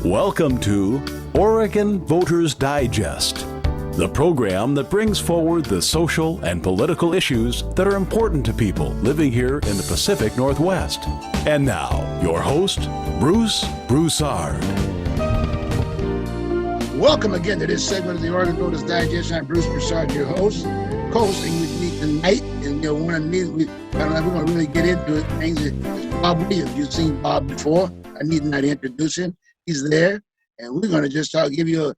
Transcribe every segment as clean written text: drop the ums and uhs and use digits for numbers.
Welcome to Oregon Voters Digest, the program that brings forward the social and political issues that are important to people living here in the Pacific Northwest. And now, your host, Bruce Broussard. Welcome again to this segment of the Oregon Voters Digest. I'm Bruce Broussard, your host. Co-hosting with me tonight, and one of these, we're going to really get into it. Things that Bob Williams, you've seen Bob before. I need not introduce him. He's there, and we're going to just give you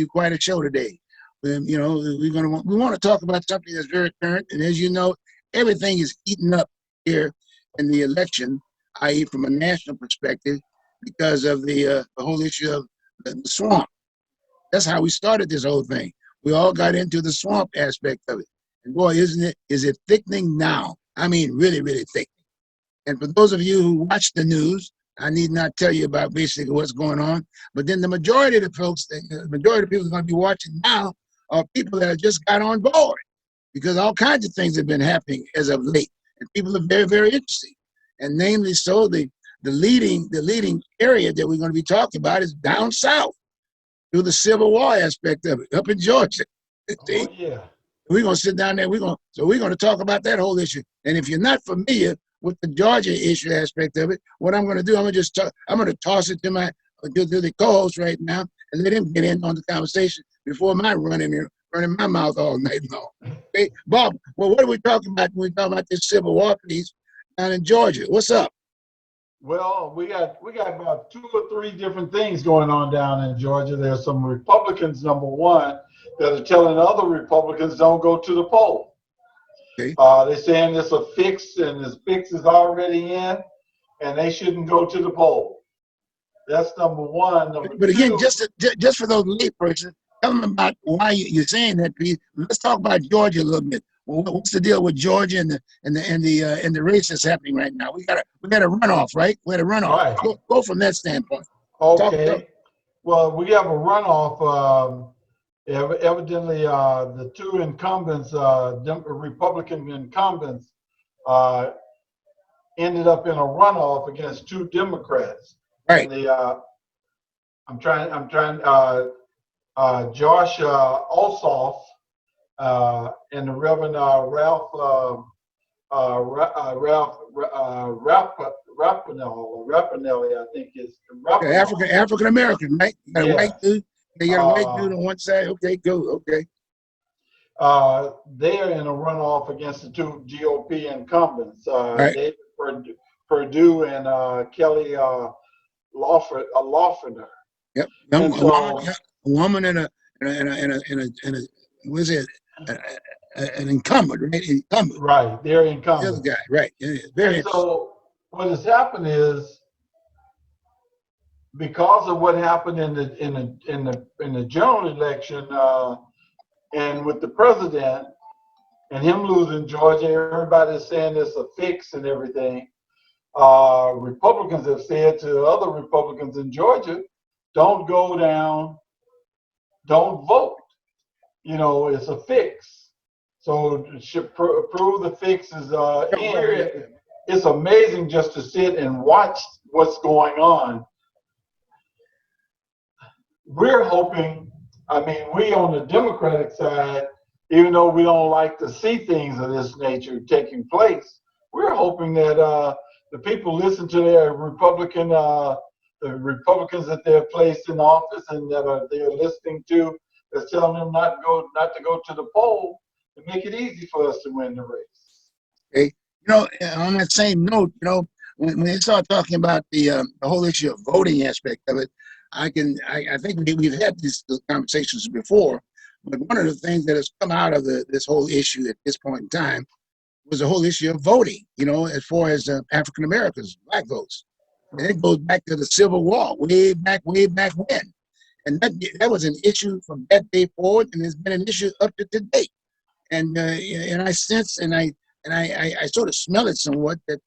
quite a show today. We want to talk about something that's very current, and as you know, everything is heating up here in the election, i.e., from a national perspective, because of the whole issue of the swamp. That's how we started this whole thing. We all got into the swamp aspect of it, and boy, is it thickening now? I mean, really, really thickening. And for those of you who watch the news, I need not tell you about basically what's going on, but then the majority of the people are going to be watching now are people that have just got on board, because all kinds of things have been happening as of late, and people are very, very interested. And namely so, the leading area that we're going to be talking about is down south, through the Civil War aspect of it, up in Georgia. Oh, yeah. We're going to sit down there, we're going to talk about that whole issue. And if you're not familiar with the Georgia issue aspect of it, what I'm going to do, I'm going to toss it to the co-host right now and let him get in on the conversation before my running my mouth all night long. Okay, Bob, well, what are we talking about when we talk about this Civil War piece down in Georgia? What's up? Well, we got about 2 or 3 different things going on down in Georgia. There's some Republicans, number one, that are telling other Republicans don't go to the poll. Okay. They're saying it's a fix, and this fix is already in, and they shouldn't go to the poll. That's number one. But again, just for those laypersons, tell them about why you're saying that, please. Let's talk about Georgia a little bit. What's the deal with Georgia and the race that's happening right now? We got a runoff, right? We had a runoff. Right. Go from that standpoint. Okay. Well, we have a runoff. Evidently, the 2 incumbents, Republican incumbents, ended up in a runoff against 2 Democrats. Right. And Josh Ossoff and the Reverend Ralph Rapinelli, I think is African American, right? You got a white dude. They got a white dude on one side. Okay, go. Okay. They are in a runoff against the 2 GOP incumbents, Right. David Perdue and Kelly Loeffner. Yep. A woman and a what is it? An incumbent, right? Incumbent. Right. They're incumbents. The other guy, right? Yeah, very interesting. So what has happened is, because of what happened in the general election, and with the president and him losing Georgia, everybody's saying it's a fix and everything. Republicans have said to other Republicans in Georgia, don't go down, don't vote. It's a fix. So should prove the fix is in. It's amazing just to sit and watch what's going on. We're hoping, we on the Democratic side, even though we don't like to see things of this nature taking place, we're hoping that the people listen to their the Republicans that they've placed in office and that they're listening to, that's telling them not to go to the poll, and make it easy for us to win the race. Okay. On that same note, when they start talking about the whole issue of voting aspect of it, I think we've had these conversations before, but one of the things that has come out of this whole issue at this point in time was the whole issue of voting, as far as African Americans, black votes. And it goes back to the Civil War, way back when. And that was an issue from that day forward, and it's been an issue up to today. And I sense, and I sort of smell it somewhat, that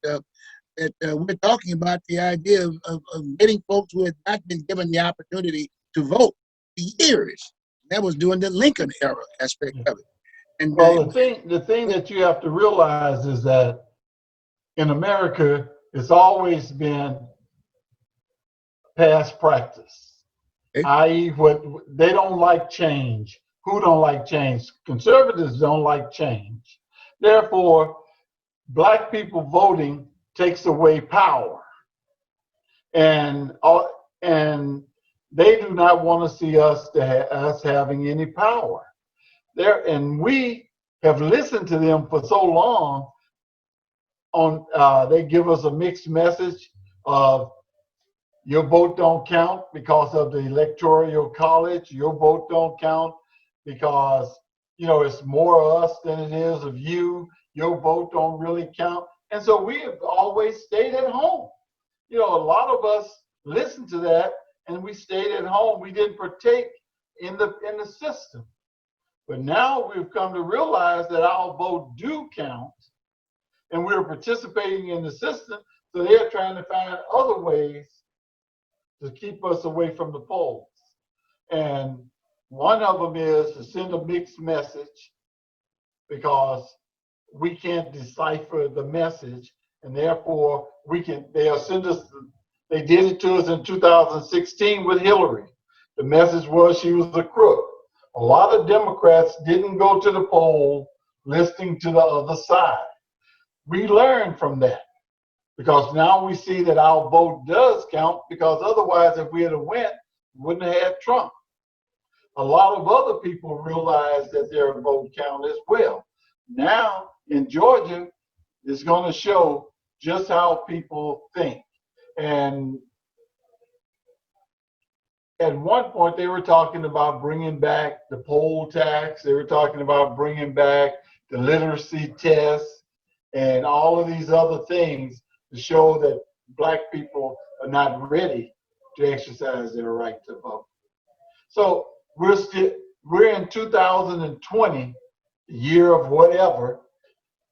we're talking about the idea of getting folks who had not been given the opportunity to vote for years. That was during the Lincoln era aspect of it. And well, the thing that you have to realize is that in America, it's always been past practice, Okay. i.e., what they don't like change. Who don't like change? Conservatives don't like change. Therefore, black people voting takes away power, and they do not want to see us having any power. There, and we have listened to them for so long. They give us a mixed message of your vote don't count because of the electoral college. Your vote don't count because it's more of us than it is of you. Your vote don't really count, and so we have always stayed at home. A lot of us listened to that, and we stayed at home. We didn't partake in the system. But now we've come to realize that our vote do count, and we're participating in the system. So they're trying to find other ways to keep us away from the polls. And one of them is to send a mixed message, because we can't decipher the message, and therefore they'll send us. They did it to us in 2016 with Hillary. The message was she was a crook. A lot of Democrats didn't go to the poll listening to the other side. We learned from that, because now we see that our vote does count, because otherwise, if we had went, we wouldn't have had Trump. A lot of other people realize that their vote count as well. Now in Georgia, it's going to show just how people think. And at one point, they were talking about bringing back the poll tax. They were talking about bringing back the literacy test and all of these other things to show that black people are not ready to exercise their right to vote. So we're in 2020, the year of whatever,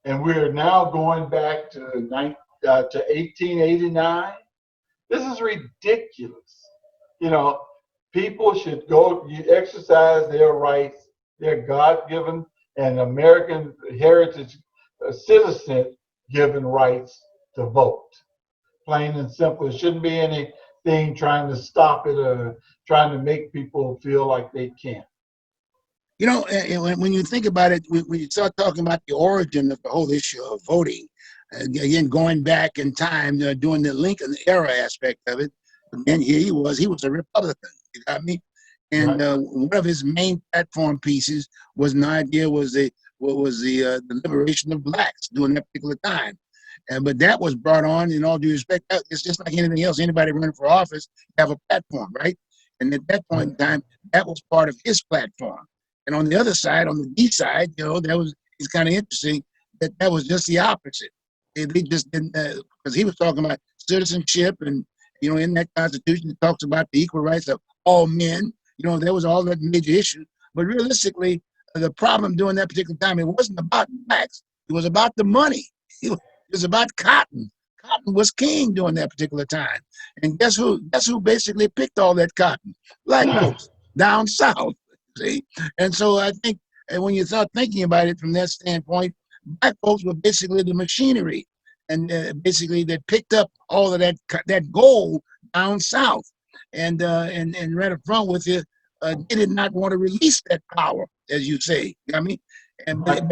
and we're now going back to 1889. This is ridiculous. People should go exercise their rights, their God-given and American heritage citizen-given rights to vote. Plain and simple. It shouldn't be anything trying to stop it or trying to make people feel like they can't. When you think about it, when you start talking about the origin of the whole issue of voting, again, going back in time, during the Lincoln era aspect of it, and here he was a Republican. You got me? And Right. One of his main platform pieces was the liberation of blacks during that particular time. But that was brought on, in all due respect, it's just like anything else. Anybody running for office have a platform, right? And at that point in time, that was part of his platform. And on the other side, on the east side, it's kind of interesting that was just the opposite. They just didn't, because he was talking about citizenship, and in that Constitution it talks about the equal rights of all men. There was all that major issues. But realistically, the problem during that particular time, it wasn't about blacks. It was about the money. It was about cotton. Cotton was king during that particular time. And guess who basically picked all that cotton? Black folks down south. See? And so I think when you start thinking about it from that standpoint, black folks were basically the machinery, and basically that picked up all of that gold down south, and right up front with it, they did not want to release that power, as you say. I mean, but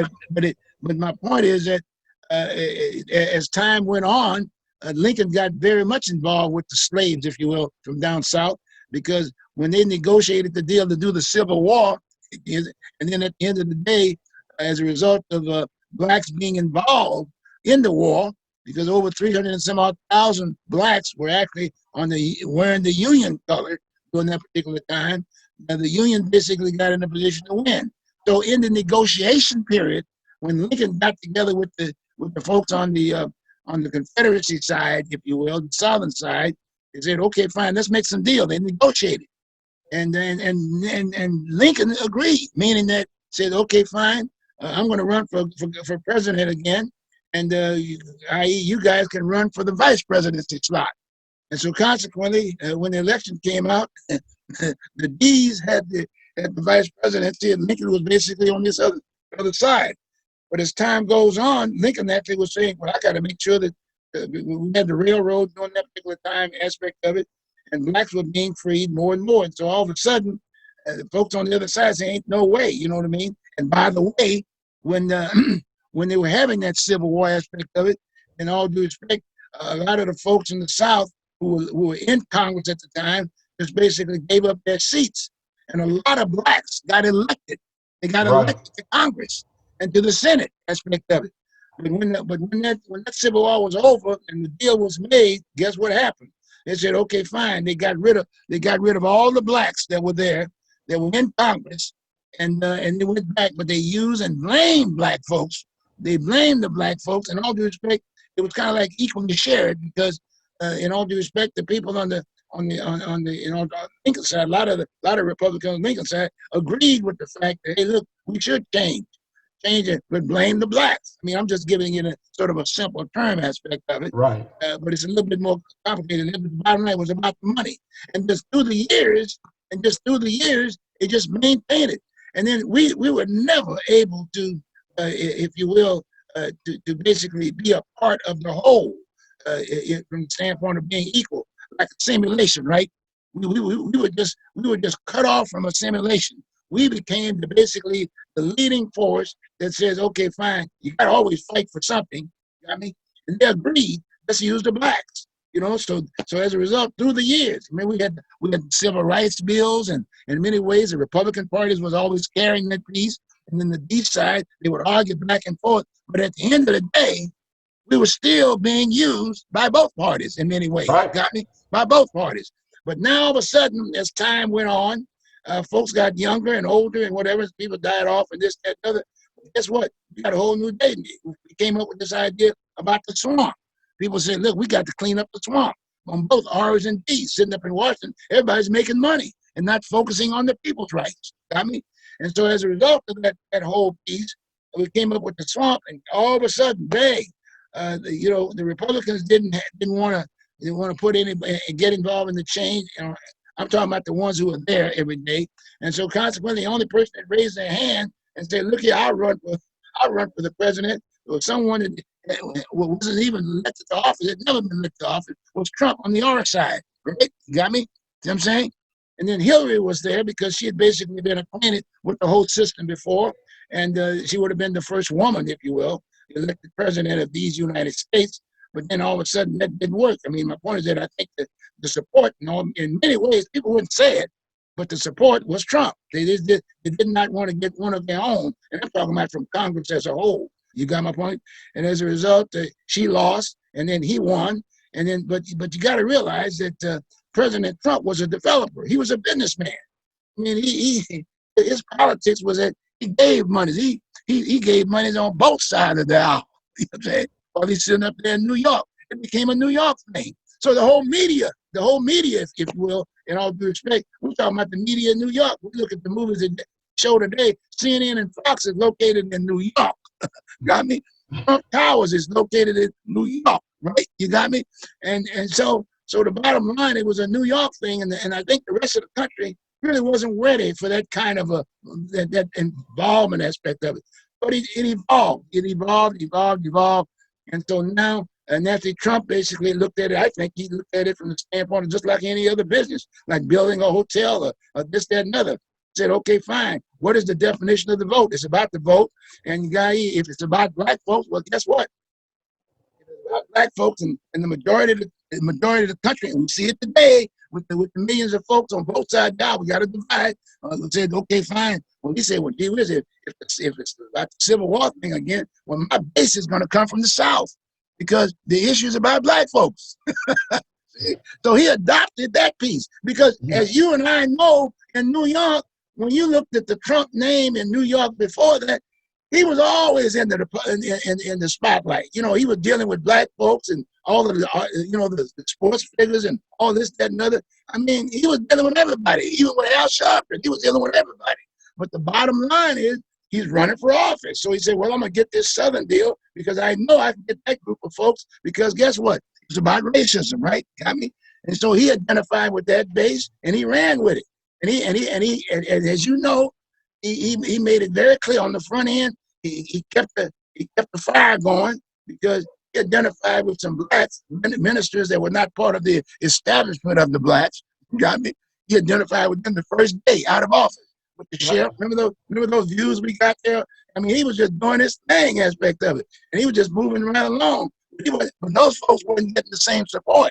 my point is that as time went on, Lincoln got very much involved with the slaves, if you will, from down south, because when they negotiated the deal to do the Civil War, and then at the end of the day, as a result of blacks being involved in the war, because over 300 and some odd thousand blacks were actually wearing the Union color during that particular time, and the Union basically got in a position to win. So in the negotiation period, when Lincoln got together with the folks on the Confederacy side, if you will, the Southern side, they said, okay, fine, let's make some deal. They negotiated. And Lincoln agreed, meaning that said, okay, fine, I'm going to run for president again, and i.e. you guys can run for the vice presidency slot. And so consequently, when the election came out, the D's had the vice presidency, and Lincoln was basically on this other side. But as time goes on, Lincoln actually was saying, well, I got to make sure that we had the railroad during that particular time aspect of it. and blacks were being freed more and more. And so all of a sudden, the folks on the other side say, ain't no way, you know what I mean? And by the way, when when they were having that Civil War aspect of it, in all due respect, a lot of the folks in the South who were in Congress at the time just basically gave up their seats. And a lot of blacks got elected. They got elected to Congress and to the Senate aspect of it. But when that Civil War was over and the deal was made, guess what happened? They said, okay, fine. They got rid of all the blacks that were there, that were in Congress, and they went back, but they used and blamed black folks. They blamed the black folks. In all due respect, it was kind of like equally shared because, in all due respect, the people on the Lincoln side, a lot of Republicans on the Lincoln side agreed with the fact that, hey, look, we should change it, but blame the blacks. I mean, I'm just giving it a sort of a simple term aspect of it, right? But it's a little bit more complicated. The bottom line was about the money, and just through the years, it just maintained it. And then we were never able to, if you will, to basically be a part of the whole from the standpoint of being equal, like a simulation, right? We were just cut off from a simulation. We became basically the leading force that says, okay, fine, you got to always fight for something. You know what I mean? And they agreed, let's use the blacks. You know, so as a result, through the years, I mean, we had civil rights bills, and in many ways, the Republican parties was always carrying that piece. And then the D side, they would argue back and forth. But at the end of the day, we were still being used by both parties in many ways. Right. Got me? By both parties. But now all of a sudden, as time went on, folks got younger and older and whatever, people died off and this, that, and other. Guess what? We got a whole new day. We came up with this idea about the swamp. People said, look, we got to clean up the swamp. On both R's and D's, sitting up in Washington, everybody's making money and not focusing on the people's rights. Got me? And so as a result of that whole piece, we came up with the swamp, and all of a sudden, the Republicans didn't want to put any and get involved in the change. I'm talking about the ones who are there every day, and so consequently, the only person that raised their hand and said, "Look here, I'll run for the president," or someone that wasn't even elected to office, had never been elected to office, was Trump on the R side. Right? You got me? See what I'm saying? And then Hillary was there because she had basically been acquainted with the whole system before, and she would have been the first woman, if you will, elected president of these United States. But then all of a sudden that didn't work. I mean, my point is that I think that the support, in many ways, people wouldn't say it, but the support was Trump. They did not want to get one of their own, and I'm talking about from Congress as a whole. You got my point? And as a result, she lost, and then he won. And then, but you got to realize that President Trump was a developer. He was a businessman. I mean, his politics was that he gave money. He gave money on both sides of the aisle. You know what I'm saying? While he's sitting up there in New York, it became a New York thing. So the whole media, if you will, in all due respect, we're talking about the media in New York. We look at the movies that show today. CNN and Fox is located in New York. Got me? Trump Towers is located in New York, right? You got me? And so the bottom line, it was a New York thing, and I think the rest of the country really wasn't ready for that kind of that involvement aspect of it. But it evolved. It evolved. And so now, Nancy Trump basically looked at it. I think he looked at it from the standpoint of just like any other business, like building a hotel or this, that, and other. Said, okay, fine. What is the definition of the vote? It's about the vote. And if it's about black folks, well, guess what? If it's about black folks and the majority of the country, and we see it today with the millions of folks on both sides now, we got to divide. We said, okay, fine. Well, we said, well, gee whiz, if it's about the Civil War thing again, well, my base is going to come from the South because the issue is about black folks. So he adopted that piece because, as you and I know, in New York, when you looked at the Trump name in New York before that, he was always in the spotlight. You know, he was dealing with black folks and all of the, the sports figures and all this, that, and other. I mean, he was dealing with everybody. Even with Al Sharpton, he was dealing with everybody. But the bottom line is he's running for office. So he said, well, I'm going to get this Southern deal because I know I can get that group of folks because guess what? It's about racism, right? Got me? And so he identified with that base and he ran with it. And as you know, he made it very clear on the front end. He kept the fire going because He identified with some blacks, ministers that were not part of the establishment of the blacks. You got me? He identified with them the first day out of office with the sheriff. Remember those views we got there? I mean, he was just doing his thing aspect of it, and he was just moving right along. But those folks weren't getting the same support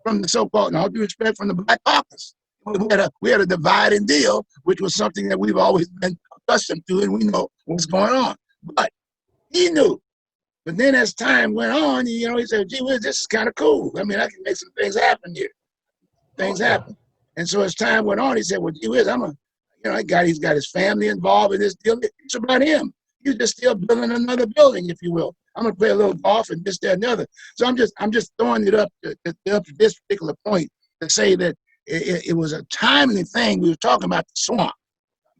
from the so-called, and all due respect, from the Black Caucus. We had a divide and deal, which was something that we've always been accustomed to, and we know what's going on. But he knew. But then as time went on, he said, gee whiz, this is kind of cool. I mean, I can make some things happen here. Things happen. And so as time went on, he said, well, gee whiz, he's got his family involved in this deal. It's about him. He's just still building another building, if you will. I'm gonna play a little golf and this, that, and the other. So I'm just throwing it up to this particular point to say that it was a timely thing. We were talking about the swamp.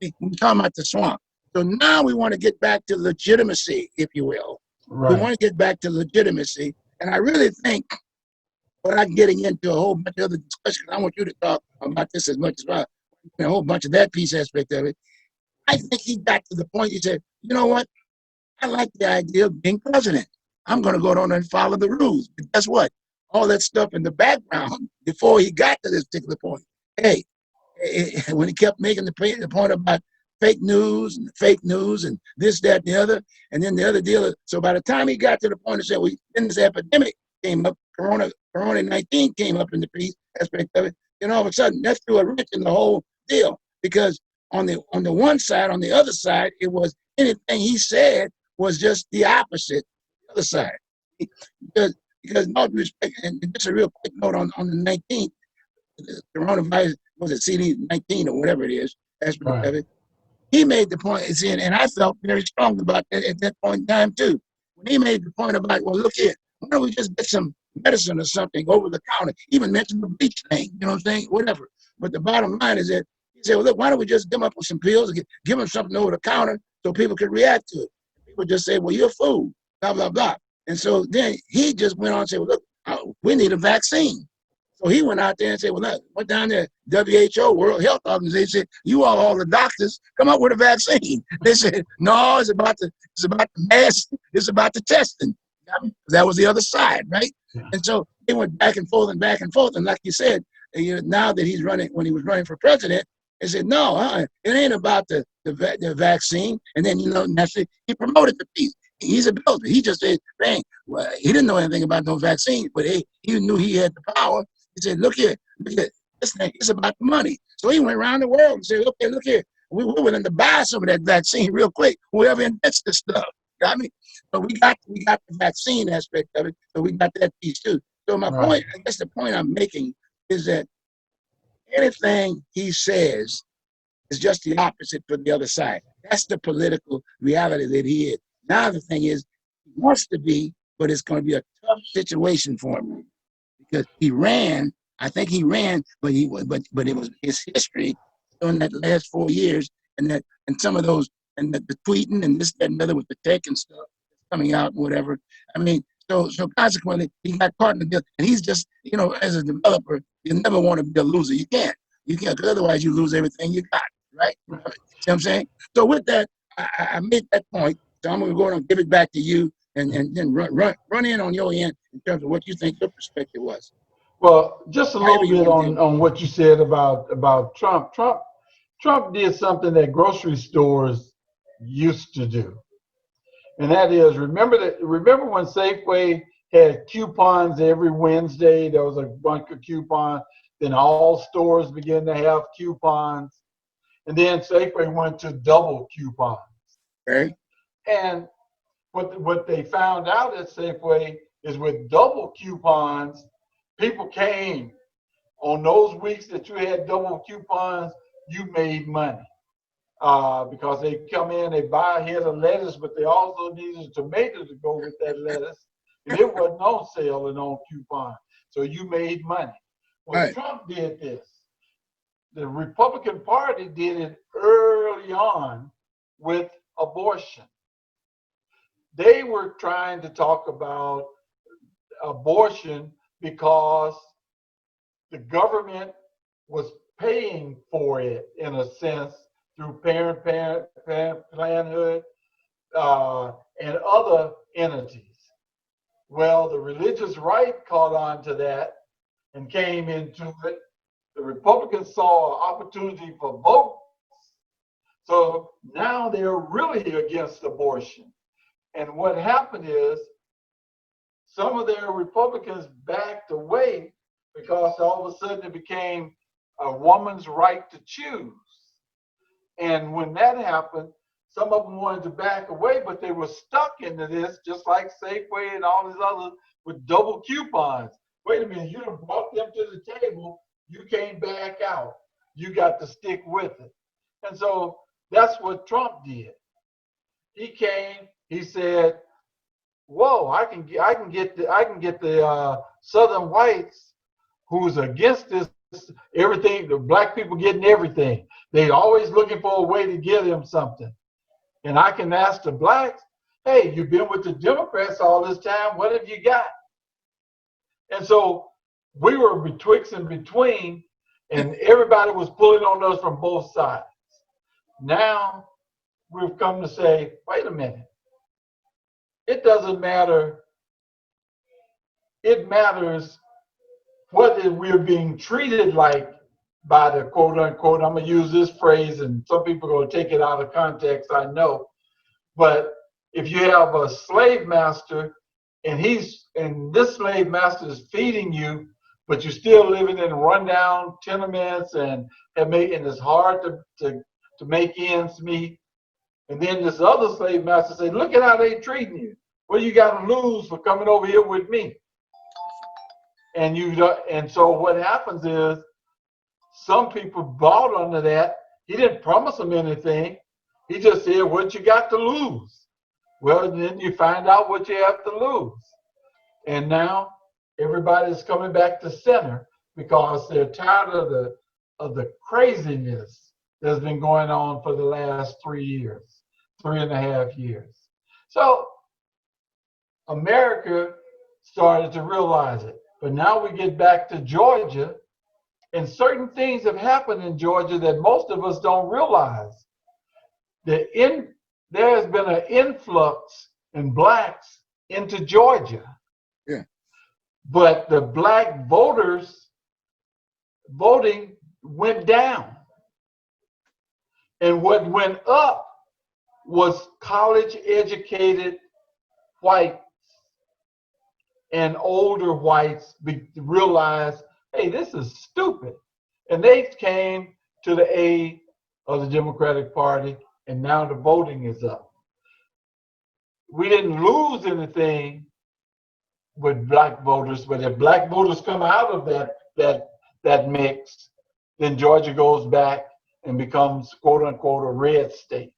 We were talking about the swamp. So now we want to get back to legitimacy, if you will. Right. We want to get back to legitimacy. And I really think, without getting into a whole bunch of other discussions, I want you to talk about this as much as well, a whole bunch of that piece aspect of it. I think he got to the point, he said, you know what? I like the idea of being president. I'm going to go down and follow the rules. But guess what? All that stuff in the background before he got to this particular point. Hey, when he kept making the point about fake news and this, that, and the other, and then the other deal. So by the time he got to the point of saying, then this epidemic came up, Corona-19 came up in the piece aspect of it, and all of a sudden that threw a wrench in the whole deal, because on the one side, on the other side, it was anything he said was just the opposite, the other side. Because no respect, and just a real quick note on the 19th, the coronavirus, was it CD19 or whatever it is, aspect of it, he made the point, and I felt very strong about that at that point in time too. When he made the point about, well, look here, why don't we just get some medicine or something over the counter? Even mentioned the bleach thing, you know what I'm saying? Whatever. But the bottom line is that he said, well, look, why don't we just give them up with some pills and give them something over the counter so people can react to it? People just say, well, you're a fool, blah, blah, blah. And so then he just went on and said, well, look, we need a vaccine. So he went out there and said, well, look, went down there, WHO, World Health Organization, said, you all the doctors, come up with a vaccine. They said, no, it's about the mask, it's about the testing. That was the other side, right? Yeah. And so they went back and forth. And like you said, now that he's running, when he was running for president, they said, no, it ain't about the vaccine. And then, naturally, he promoted the peace. He's a builder. He just said, bang, well, he didn't know anything about no vaccine, but he knew he had the power. He said, look here, this thing is about the money. So he went around the world and said, okay, look here, we're willing to buy some of that vaccine real quick, whoever invents this stuff. Got me? But we got the vaccine aspect of it, so we got that piece too. So my point, I guess the point I'm making is that anything he says is just the opposite for the other side. That's the political reality that he is. Now the thing is, he wants to be, but it's going to be a tough situation for him, because he ran. I think he ran, but it was his history during that last 4 years, and some of those, and the tweeting and this, that, and other with the tech and stuff coming out and whatever. I mean, so consequently, he got caught in the deal. And he's just, as a developer, you never want to be a loser. You can't, because otherwise you lose everything you got, right? You know what I'm saying? So with that, I made that point. So I'm going to go and give it back to you, and then run in on your end in terms of what you think your perspective was. Well, just a little bit on what you said about Trump. Trump did something that grocery stores used to do, and that is, remember when Safeway had coupons every Wednesday? There was a bunch of coupons. Then all stores began to have coupons, and then Safeway went to double coupons. Okay. And what they found out at Safeway is, with double coupons, people came. On those weeks that you had double coupons, you made money, because they come in, they buy a head of lettuce, but they also needed tomatoes to go with that lettuce, and it wasn't on sale and on coupon, so you made money. Well, right. Trump did this. The Republican Party did it early on with abortion. They were trying to talk about abortion because the government was paying for it, in a sense, through Parenthood and other entities. Well, the religious right caught on to that and came into it. The Republicans saw an opportunity for votes. So now they're really against abortion. And what happened is some of their Republicans backed away because all of a sudden it became a woman's right to choose. And when that happened, some of them wanted to back away, but they were stuck into this, just like Safeway and all these others with double coupons. Wait a minute, you done brought them to the table. You can't back out. You got to stick with it. And so that's what Trump did. He came, he said, whoa, I can get the Southern whites who's against this, everything, the black people getting everything. They always looking for a way to give them something. And I can ask the blacks, hey, you've been with the Democrats all this time, what have you got? And so we were betwixt and between, and everybody was pulling on us from both sides. Now we've come to say, wait a minute. It doesn't matter. It matters whether we're being treated like by the quote unquote, I'm going to use this phrase and some people are going to take it out of context, I know. But if you have a slave master and this slave master is feeding you, but you're still living in rundown tenements and it's hard to make ends meet. And then this other slave master said, look at how they treating you. What do you got to lose for coming over here with me? And so what happens is some people bought under that. He didn't promise them anything. He just said, what you got to lose? Well, then you find out what you have to lose. And now everybody's coming back to center because they're tired of the craziness that's been going on for the last 3 years, 3.5 years. So America started to realize it. But now we get back to Georgia, and certain things have happened in Georgia that most of us don't realize. There has been an influx in blacks into Georgia. Yeah. But the black voters voting went down. And what went up was college educated whites and older whites realized, hey, this is stupid. And they came to the aid of the Democratic Party, and now the voting is up. We didn't lose anything with black voters, but if black voters come out of that mix, then Georgia goes back and becomes, quote unquote, a red state.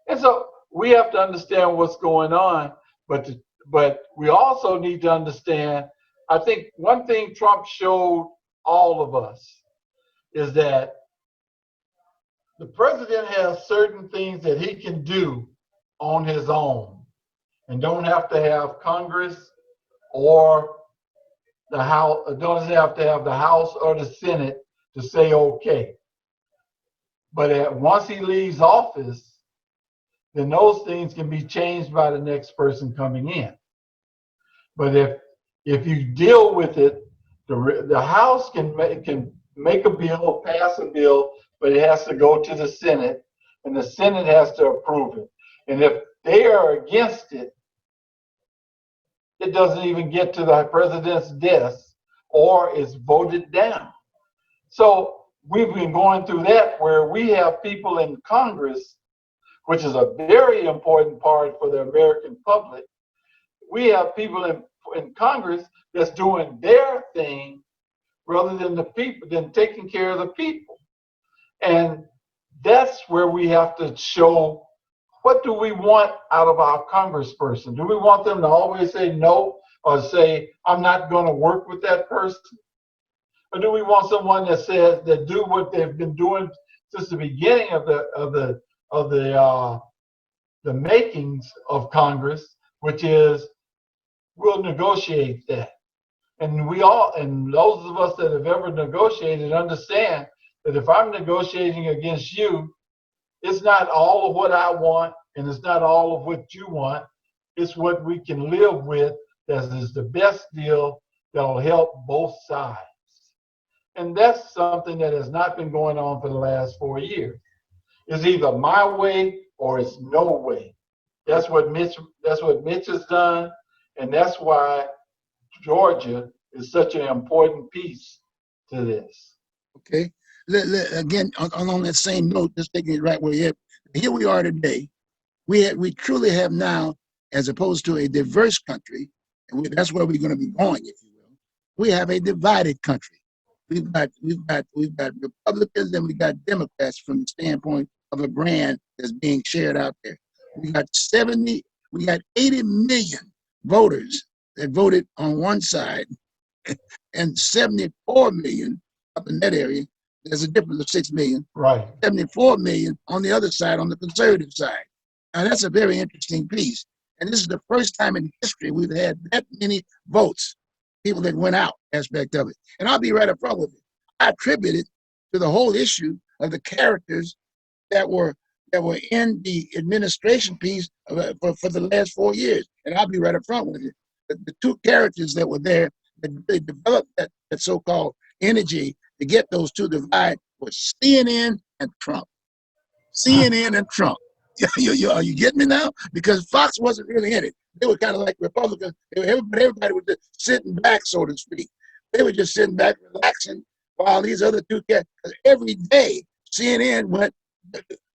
And so we have to understand what's going on, but we also need to understand, I think one thing Trump showed all of us is that the president has certain things that he can do on his own and don't have to have Congress or the House, doesn't have to have the House or the Senate to say okay. But once he leaves office, then those things can be changed by the next person coming in. But if you deal with it, the House can make a bill, pass a bill, but it has to go to the Senate, and the Senate has to approve it. And if they are against it, it doesn't even get to the president's desk or it's voted down. So we've been going through that where we have people in Congress, which is a very important part for the American public. We have people in Congress that's doing their thing rather than the people, than taking care of the people. And that's where we have to show, what do we want out of our congressperson? Do we want them to always say no or say, I'm not going to work with that person? Or do we want someone that says, that do what they've been doing since the beginning of the makings of Congress, which is, we'll negotiate that. And and those of us that have ever negotiated understand that if I'm negotiating against you, it's not all of what I want and it's not all of what you want. It's what we can live with that is the best deal that'll help both sides. And that's something that has not been going on for the last 4 years. It's either my way or it's no way. That's what Mitch has done, and that's why Georgia is such an important piece to this. Okay. Again, on that same note, just taking it right where you're at, here we are today. We truly have now, as opposed to a diverse country, and that's where we're going to be going, if you will. We have a divided country. We've got Republicans and we got Democrats from the standpoint of a brand that's being shared out there. We got 80 million voters that voted on one side and 74 million up in that area. There's a difference of 6 million. Right. 74 million on the other side, on the conservative side. Now that's a very interesting piece. And this is the first time in history we've had that many votes, people that went out aspect of it. And I'll be right up front with it. I attribute it to the whole issue of the characters that were in the administration piece for the last 4 years. And I'll be right up front with it. The two characters that were there that they developed that so-called energy to get those two divide was CNN and Trump. CNN and Trump. Are you getting me now? Because Fox wasn't really in it. They were kind of like Republicans. Everybody was just sitting back, so to speak. They were just sitting back, relaxing, while these other two cats, every day, CNN went,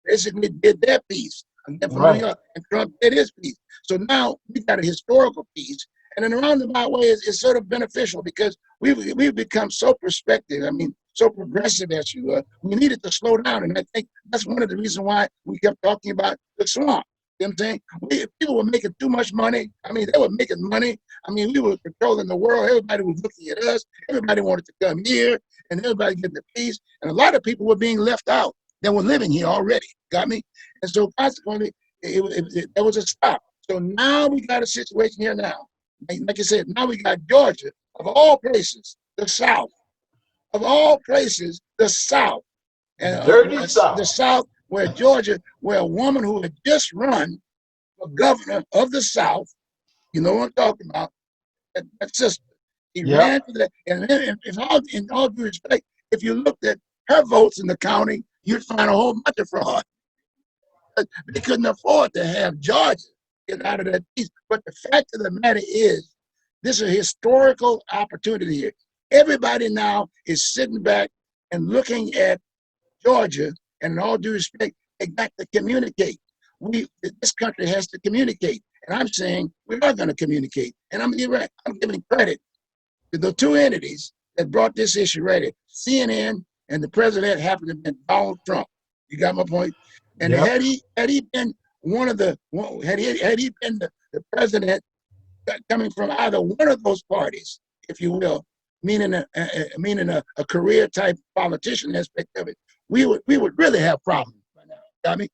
basically did their piece. And then from New York, and Trump did his piece. So now we got a historical piece. And in a roundabout way, it's sort of beneficial because we've become so perspective. I mean, so progressive as you were. We needed to slow down. And I think that's one of the reasons why we kept talking about the swamp. You know what I'm saying? People were making too much money. I mean, they were making money. I mean, we were controlling the world. Everybody was looking at us. Everybody wanted to come here, and everybody getting the peace. And a lot of people were being left out that were living here already. Got me? And so consequently, there was a stop. So now we got a situation here now. Like I said, now we got Georgia, of all places, the South. Of all places, the South. And Dirty South. The South, where Georgia, where a woman who had just run for governor of the South, you know what I'm talking about, that sister. He ran for that. And in all due respect, if you looked at her votes in the county, you'd find a whole bunch of fraud. They couldn't afford to have Georgia get out of that piece. But the fact of the matter is, this is a historical opportunity here. Everybody now is sitting back and looking at Georgia, and in all due respect, they got to communicate. This country has to communicate. And I'm saying we are going to communicate. And I'm giving credit to the two entities that brought this issue right here. CNN and the president happened to be Donald Trump. You got my point? And had he been had he been the president coming from either one of those parties, if you will, meaning a career type politician aspect of it, we would really have problems by now. I mean,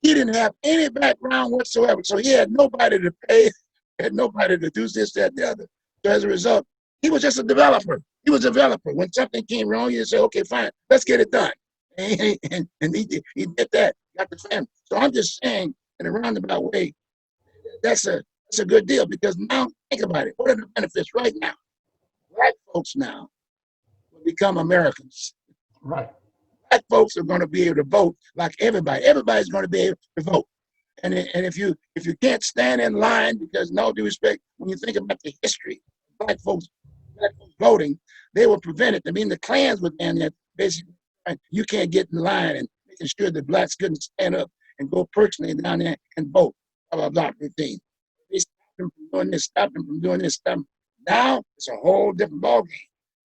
he didn't have any background whatsoever, so he had nobody to pay, had nobody to do this, that, the other. So as a result, he was just a developer. He was a developer. When something came wrong, you say, okay, fine, let's get it done. And he did that, got the family. So I'm just saying, in a roundabout way, that's a good deal, because now think about it. What are the benefits right now? Black folks now will become Americans. Right. Black folks are going to be able to vote like everybody. Everybody's going to be able to vote. And if you can't stand in line, because in all due respect, when you think about the history of black folks voting, they were prevented. I mean, the Klans were down there basically. You can't get in line, and making sure that blacks couldn't stand up and go personally down there and vote. Blah, blah, blah, routine. They stopped them from doing this, stopped them from doing this, stopped them. Now it's a whole different ballgame,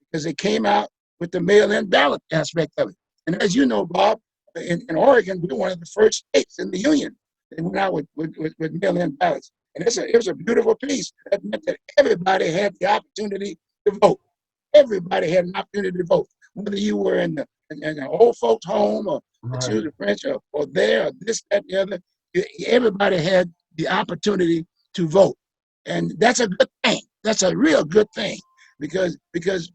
because they came out with the mail-in ballot aspect of it. And as you know, Bob, in Oregon, we were one of the first states in the union that went out with mail-in ballots. And it was a beautiful piece. That meant that everybody had the opportunity to vote. Everybody had an opportunity to vote, whether you were in the old folks' home or the French or there or this, that, the other. Everybody had the opportunity to vote. And that's a good thing. That's a real good thing, because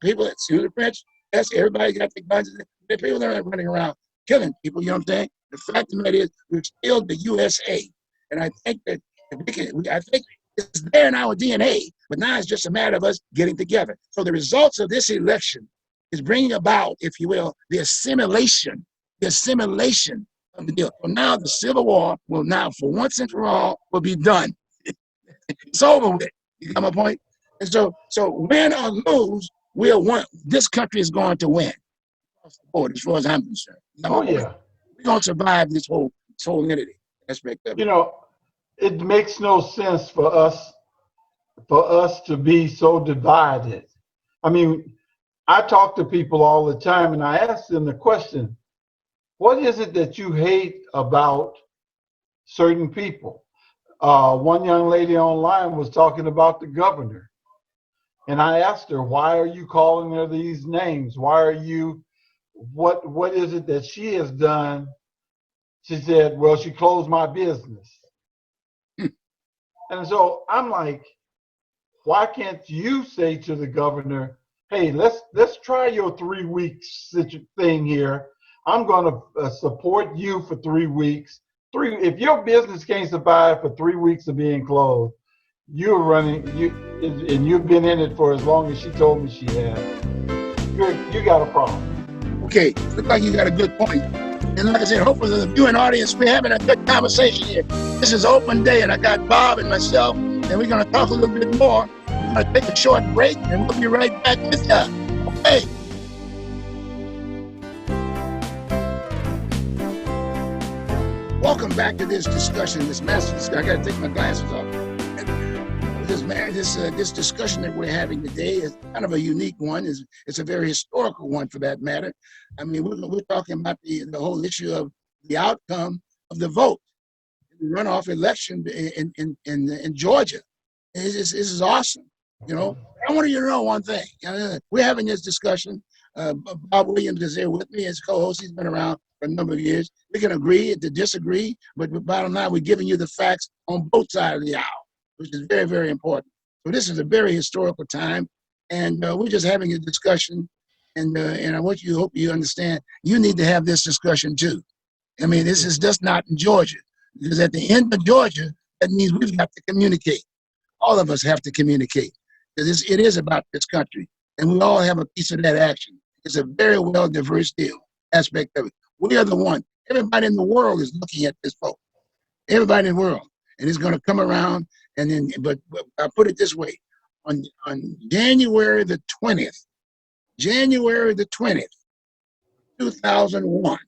people at the French, yes, everybody got the guns. People aren't running around killing people, you know what I'm saying? The fact of the matter is, we're still the USA. And I think that It's there in our DNA, but now it's just a matter of us getting together. So the results of this election is bringing about, if you will, the assimilation of the deal. So now the Civil War will now, for once and for all, will be done. It's over with. You got my point? And so win or lose, we'll win. This country is going to win across the board, as far as I'm concerned. Oh yeah. We're going to survive this whole entity aspect of it. You know, it makes no sense for us to be so divided. I mean, I talk to people all the time and I ask them the question, what is it that you hate about certain people? One young lady online was talking about the governor. And I asked her, why are you calling her these names? Why are you, what is it that she has done? She said, well, she closed my business. And so I'm like, why can't you say to the governor, hey, let's try your 3 weeks thing here. I'm going to support you for 3 weeks. If your business can't survive for 3 weeks of being closed, you're running, and you've been in it for as long as she told me she had. You got a problem. Okay, looks like you got a good point. And like I said, hopefully the viewing audience, we're having a good conversation here. This is open day, and I got Bob and myself, and we're going to talk a little bit more. We're going to take a short break, and we'll be right back with you. Okay. Welcome back to this discussion, this message. I got to take my glasses off. This discussion that we're having today is kind of a unique one. It's a very historical one, for that matter. I mean, we're talking about the whole issue of the outcome of the vote, the runoff election in Georgia. This is awesome. You know, I want you to know one thing. We're having this discussion. Bob Williams is here with me as co-host. He's been around for a number of years. We can agree to disagree, but bottom line, we're giving you the facts on both sides of the aisle, which is very, very important. So this is a very historical time, and we're just having a discussion, and I hope you understand, you need to have this discussion too. I mean, this is just not in Georgia, because at the end of Georgia, that means we've got to communicate. All of us have to communicate, because it is about this country, and we all have a piece of that action. It's a very well diverse deal, aspect of it. We are the one. Everybody in the world is looking at this vote. Everybody in the world. And it's going to come around, and then, but I put it this way, on January the 20th, 2001,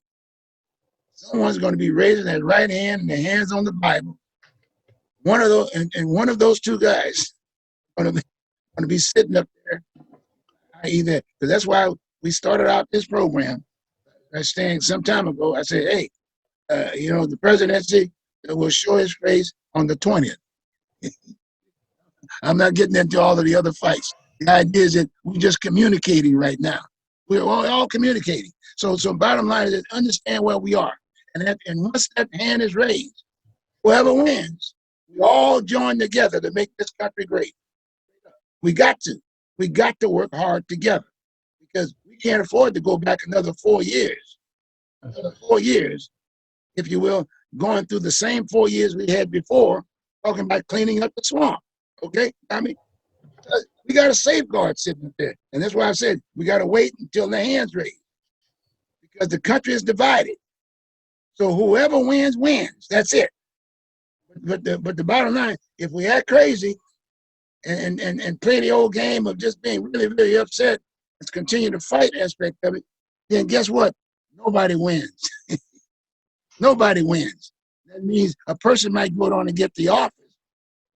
someone's going to be raising their right hand and their hands on the Bible. One of those, and one of those two guys going to be sitting up there, either, because that's why we started out this program. I was saying some time ago, I said, hey, the presidency will show his face on the 20th. I'm not getting into all of the other fights. The idea is that we're just communicating right now. We're all communicating. So bottom line is understand where we are. And once that hand is raised, whoever wins, we all join together to make this country great. We got to work hard together, because we can't afford to go back another 4 years. Another 4 years, if you will, going through the same 4 years we had before, talking about cleaning up the swamp. Okay? I mean, we got a safeguard sitting up there. And that's why I said we got to wait until the hand's raised, because the country is divided. So whoever wins, wins. That's it. But the bottom line, if we act crazy and play the old game of just being really, really upset, let's continue to fight aspect of it, then guess what? Nobody wins. Nobody wins. That means a person might go on and get the office,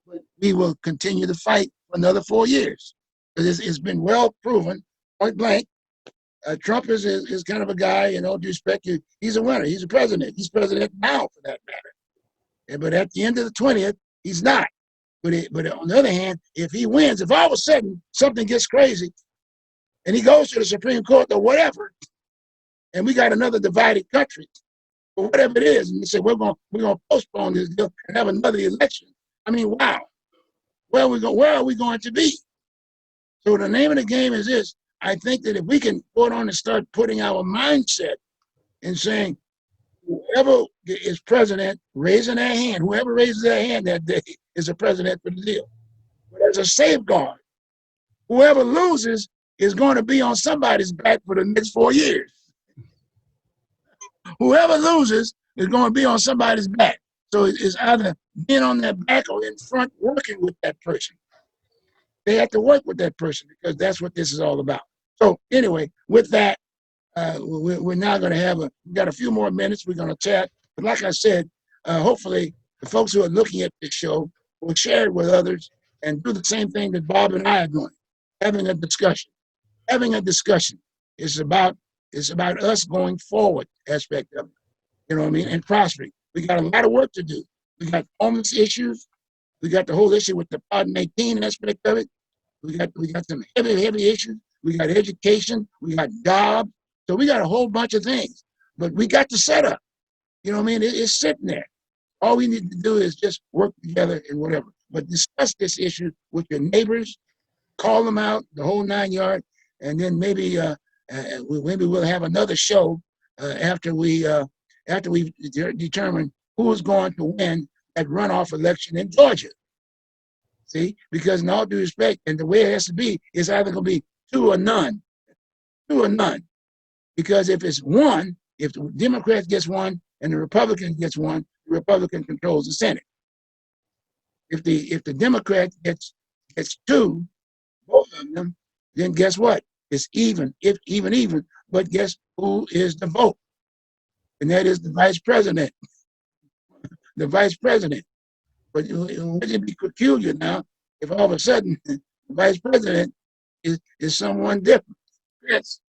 but we will continue to fight for another 4 years. Because it's been well proven, point blank. Trump is kind of a guy, due respect, he's a winner. He's a president. He's president now, for that matter. But at the end of the 20th, he's not. But on the other hand, if he wins, if all of a sudden something gets crazy and he goes to the Supreme Court or whatever, and we got another divided country, or whatever it is, and they say we're going to postpone this deal and have another election. I mean, wow. Where are we going to be? So the name of the game is this. I think that if we can go on and start putting our mindset and saying, whoever is president raising their hand, whoever raises their hand that day is a president for the deal. But as a safeguard, whoever loses is going to be on somebody's back for the next 4 years. Whoever loses is going to be on somebody's back. So it's either being on their back or in front working with that person. They have to work with that person because that's what this is all about. So anyway, with that, we're now going to have we got a few more minutes. We're going to chat. But like I said, hopefully the folks who are looking at this show will share it with others and do the same thing that Bob and I are doing, having a discussion. Having a discussion is about us going forward aspect of it. You know what I mean? And prospering. We got a lot of work to do. We got homeless issues. We got the whole issue with the Part 19 aspect of it. We got some heavy issues. We got education. We got jobs. So we got a whole bunch of things. But we got the setup. You know what I mean? It's sitting there. All we need to do is just work together and whatever. But discuss this issue with your neighbors. Call them out, the whole 9 yards, and then maybe we'll have another show after we determine who is going to win that runoff election in Georgia. See, because in all due respect, and the way it has to be, it's either going to be 2 or none, because if it's one, if the Democrat gets one and the Republican gets one, the Republican controls the Senate. If the Democrat gets 2, both of them, then guess what? It's even, if even. But guess who is the vote? And that is the vice president. The vice president. But it would be peculiar now if all of a sudden the vice president is someone different. Yes.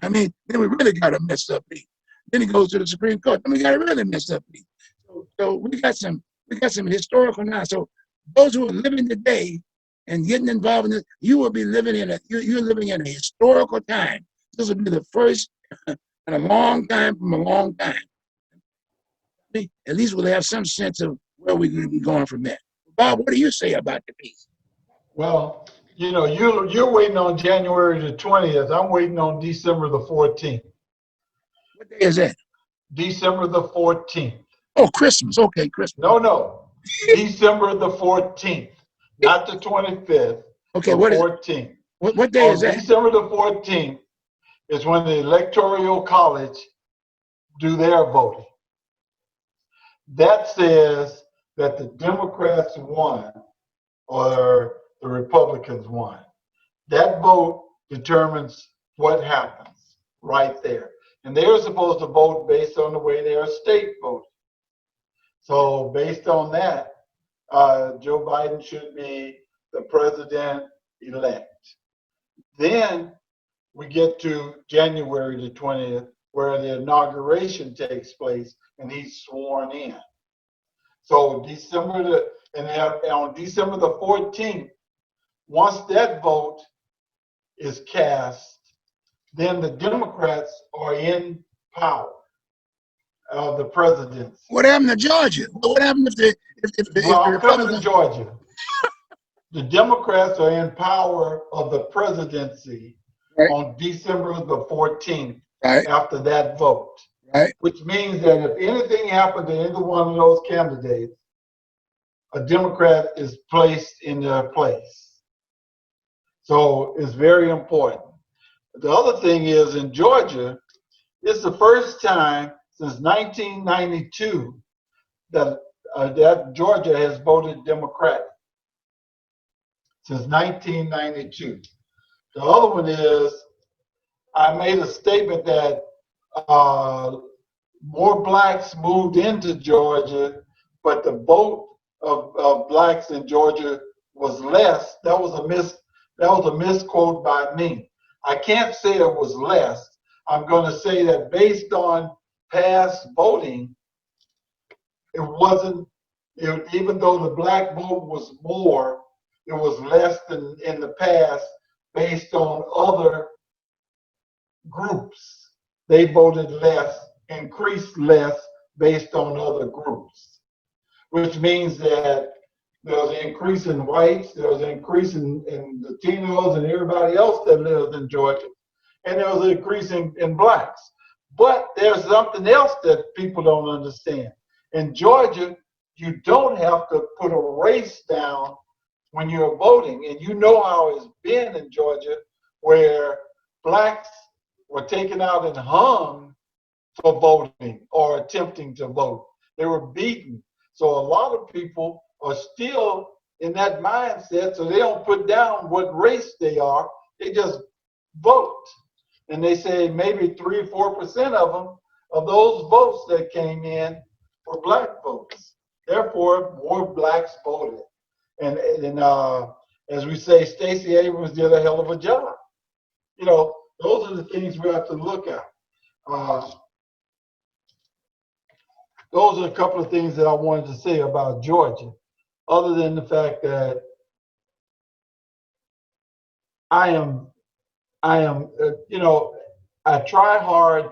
I mean, then we really got a messed up thing. Then he goes to the Supreme Court. Then we got a really messed up thing. So we got some historical now. So those who are living today and getting involved in this, you will be living you're living in a historical time. This will be the first in a long time from a long time. At least we'll have some sense of where we're going to be going from there. Bob, what do you say about the piece? Well, you know, you're waiting on January the 20th. I'm waiting on December the 14th. What day is that? December the 14th. Oh, Christmas. Okay, Christmas. No. December the 14th, not the 25th. Okay, the what 14th. What day is that? December the 14th is when the Electoral College do their voting. That says that the Democrats won or the Republicans won. That vote determines what happens right there. And they're supposed to vote based on the way their state voted. So based on that, Joe Biden should be the president-elect. Then we get to January the 20th, where the inauguration takes place and he's sworn in. So on December the 14th, once that vote is cast, then the Democrats are in power of the presidency. What happened to Georgia? What happened if the I'm coming to Georgia. The Democrats are in power of the presidency on December the 14th after that vote. Right. Which means that if anything happened to either one of those candidates, a Democrat is placed in their place. So it's very important. The other thing is in Georgia, it's the first time since 1992 that Georgia has voted Democratic. Since 1992. The other one is I made a statement that more blacks moved into Georgia, but the vote of blacks in Georgia was less. That was a misquote by me. I can't say it was less. I'm going to say that based on past voting, it wasn't. Even though the black vote was more, it was less than in the past based on other groups. They voted less, increased less based on other groups, which means that there was an increase in whites, there was an increase in Latinos and everybody else that lives in Georgia, and there was an increase in blacks. But there's something else that people don't understand. In Georgia, you don't have to put a race down when you're voting. And you know how it's been in Georgia, where blacks were taken out and hung for voting or attempting to vote. They were beaten. So a lot of people are still in that mindset, so they don't put down what race they are. They just vote. And they say maybe 3 or 4% of them, of those votes that came in, were black votes. Therefore, more blacks voted. And as we say, Stacey Abrams did a hell of a job. You know, those are the things we have to look at. Those are a couple of things that I wanted to say about Georgia, other than the fact that I am, you know, I try hard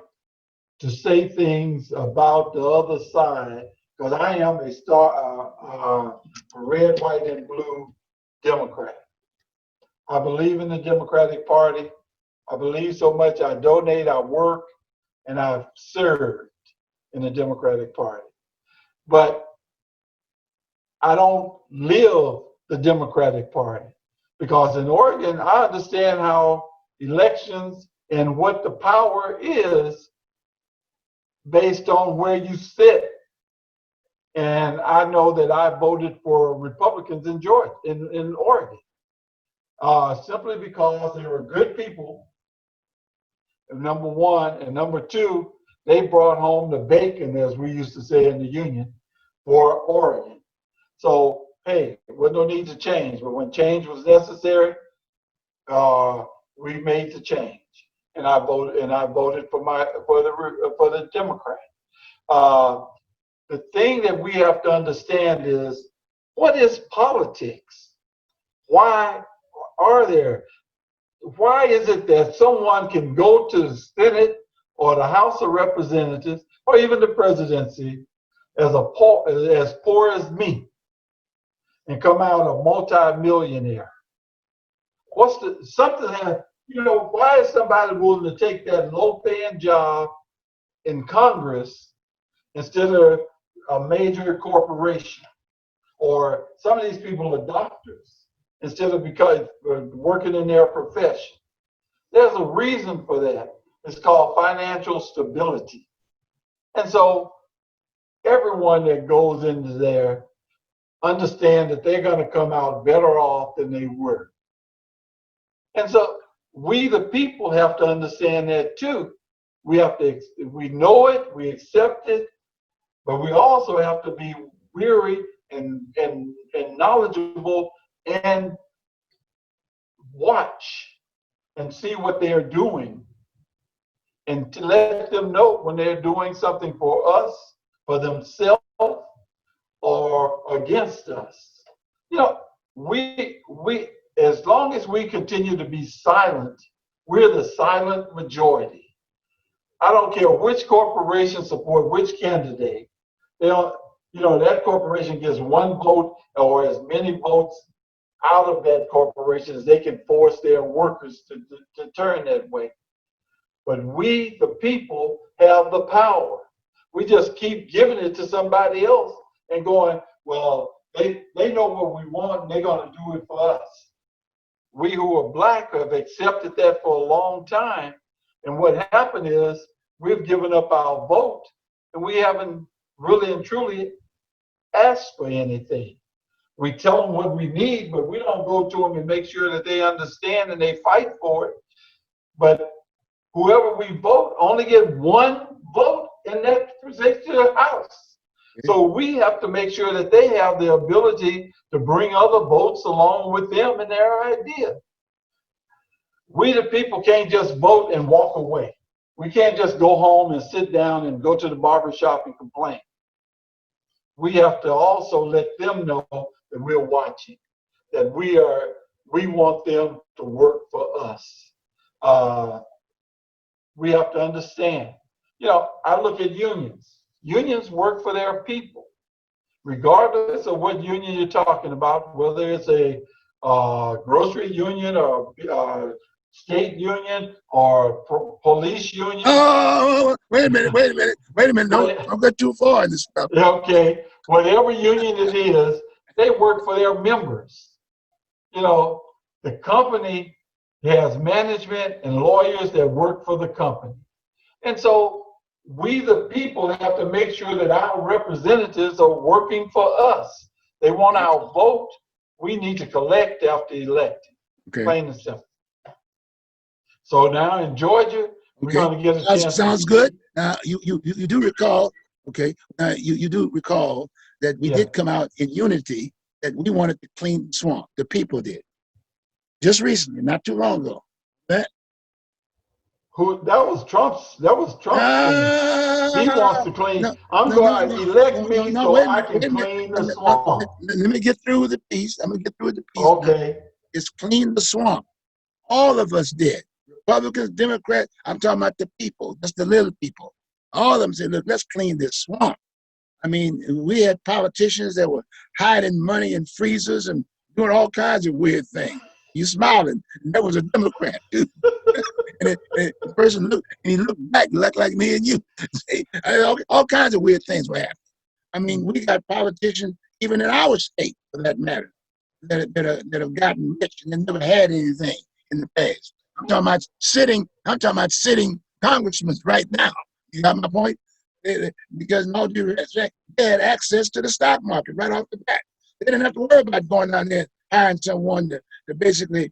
to say things about the other side because I am a red, white, and blue Democrat. I believe in the Democratic Party. I believe so much. I donate, I work, and I've served in the Democratic Party. But I don't live the Democratic Party because in Oregon, I understand how elections and what the power is based on where you sit. And I know that I voted for Republicans in Georgia, in Oregon, simply because they were good people, number one, and number two, they brought home the bacon, as we used to say in the union, for Oregon. So, hey, there was no need to change, but when change was necessary, we made the change, and I voted for the Democrat. The thing that we have to understand is, what is politics? Why is it that someone can go to the Senate or the House of Representatives or even the presidency as poor as me and come out a multi-millionaire? Why is somebody willing to take that low-paying job in Congress instead of a major corporation? Or some of these people are doctors instead of because working in their profession. There's a reason for that. It's called financial stability. And so everyone that goes into there understand that they're going to come out better off than they were. And so we, the people, have to understand that too. We know it, we accept it, but we also have to be weary and knowledgeable and watch and see what they are doing and to let them know when they're doing something for us, for themselves, or against us. You know, we as long as we continue to be silent, we're the silent majority. I don't care which corporation support which candidate. They don't, that corporation gets one vote or as many votes out of that corporation as they can force their workers to turn that way. But we, the people, have the power. We just keep giving it to somebody else and going, well, they know what we want and they're going to do it for us. We who are black have accepted that for a long time. And what happened is we've given up our vote and we haven't really and truly asked for anything. We tell them what we need, but we don't go to them and make sure that they understand and they fight for it. But whoever we vote only get one vote in that particular house. So we have to make sure that they have the ability to bring other votes along with them and their idea. We, the people, can't just vote and walk away. We can't just go home and sit down and go to the barbershop and complain. We have to also let them know that we're watching, that we want them to work for us. We have to understand. I look at unions. Unions work for their people, regardless of what union you're talking about, whether it's a grocery union or state union or police union. Oh, wait a minute. What- Don't go too far in this stuff. Okay, whatever union it is, they work for their members. You know, the company has management and lawyers that work for the company. And so we, the people, have to make sure that our representatives are working for us. They want our vote. We need to collect after elected. Okay. Plain and simple. So now in Georgia, we're Okay. going to get a chance. Sounds good. Now you do recall, okay? You do recall that we Yeah. did come out in unity that we wanted to clean the swamp. The people did. Just recently, not too long ago. That was Trump's thing. He wants to clean. I'm going to elect me so I can clean the swamp. Let me get through with the piece. I'm gonna get through with the piece. Okay. It's clean the swamp. All of us did. Republicans, Democrats, I'm talking about the people, just the little people. All of them said, look, let's clean this swamp. I mean, we had politicians that were hiding money in freezers and doing all kinds of weird things. You smiling, and that was a Democrat, too. and the person looked, and he looked back, looked like me and you. All kinds of weird things were happening. I mean, we got politicians, even in our state, for that matter, that have gotten rich and they never had anything in the past. I'm talking about sitting congressmen right now. You got my point? Because in all due respect, they had access to the stock market right off the bat. They didn't have to worry about going down there and hiring someone to basically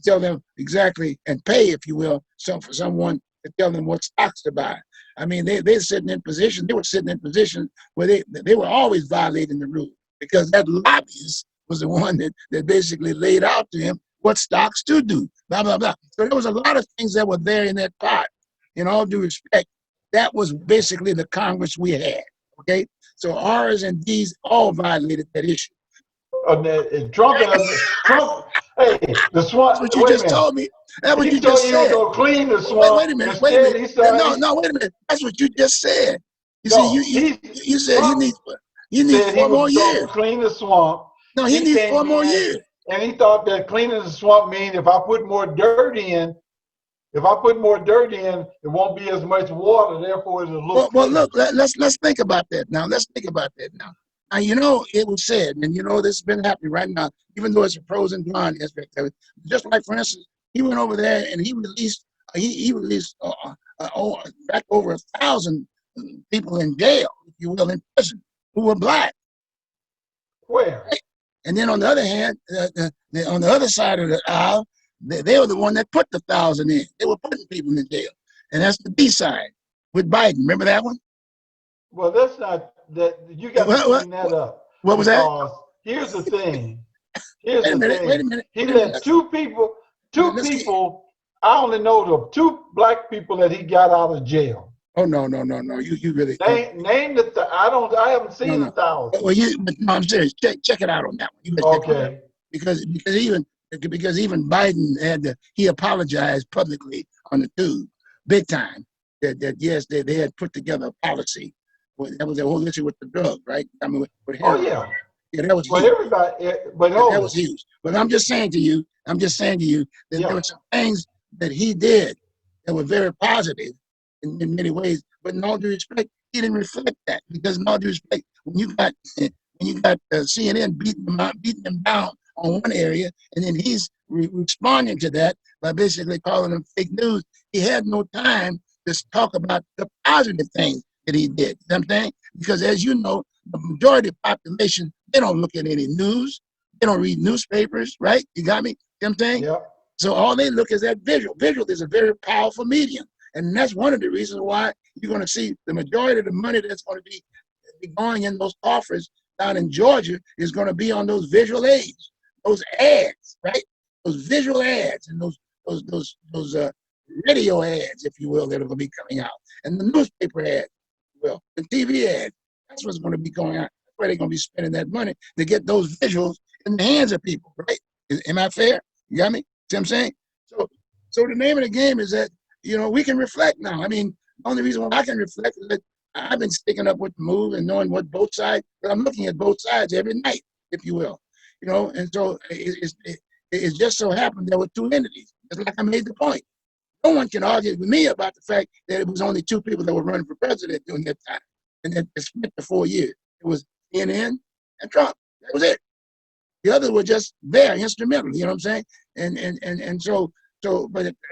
tell them exactly and pay, if you will, for someone to tell them what stocks to buy. I mean, they were sitting in positions where they were always violating the rules because that lobbyist was the one that basically laid out to him what stocks to do, blah, blah, blah. So there was a lot of things that were there in that pot. In all due respect, that was basically the Congress we had, okay? So R's and D's all violated that issue. Trump, hey, the swamp. That's what you just told me. That's what you just said. He told you to go clean the swamp. Wait a minute. Wait a minute. That's what you just said. You see, you said he needs 4 more years. Clean the swamp. No, he needs 4 more years. And he thought that cleaning the swamp means if I put more dirt in, it won't be as much water. Therefore, it'll look. Well, look. Let's think about that now. Now, you know, it was said, and you know, this has been happening right now, even though it's a pros and cons aspect of it. Just like, for instance, he went over there and he released back over 1,000 people in jail, if you will, in prison, who were black. Where? Right? And then on the other hand, on the other side of the aisle, they were the one that put the 1,000 in. They were putting people in jail. And that's the B side with Biden. Remember that one? Well, that's not that. You got to clean that up. What was that? Here's the thing. Wait a minute. He let two people. I only know the 2 black people that he got out of jail. Oh no! You really name the. I haven't seen 1,000. Well, no, I'm serious. Check it out on that one. Okay. Because even Biden he apologized publicly on the tube, big time. That yes, they had put together a policy. That was the whole issue with the drug, right? I mean, with heroin. Oh yeah. That was huge. That was huge. But I'm just saying to you that there were some things that he did that were very positive in many ways. But in all due respect, he didn't reflect that because in all due respect, when you got CNN beating them down on one area, and then he's responding to that by basically calling them fake news, he had no time to talk about the positive things that he did. You know what I'm saying? Because as you know, the majority of the population, they don't look at any news. They don't read newspapers, right? You got me? You know what I'm saying? Yeah. So all they look is at visual. Visual is a very powerful medium. And that's one of the reasons why you're going to see the majority of the money that's going to be going in those coffers down in Georgia is going to be on those visual aids, those ads, right? Those visual ads and those radio ads, if you will, that are going to be coming out. And the newspaper ads, well, the TV ads. That's what's going to be going on. That's where they're going to be spending that money to get those visuals in the hands of people, right? Am I fair? You got me? See what I'm saying? So the name of the game is that, you know, we can reflect now. I mean, the only reason why I can reflect is that I've been sticking up with the move and knowing what both sides, but I'm looking at both sides every night, if you will. You know, and so It just so happened there were two entities. It's like I made the point. No one can argue with me about the fact that it was only two people that were running for president during that time, and that they spent the 4 years. It was CNN and Trump. That was it. The others were just there, instrumental. You know what I'm saying? And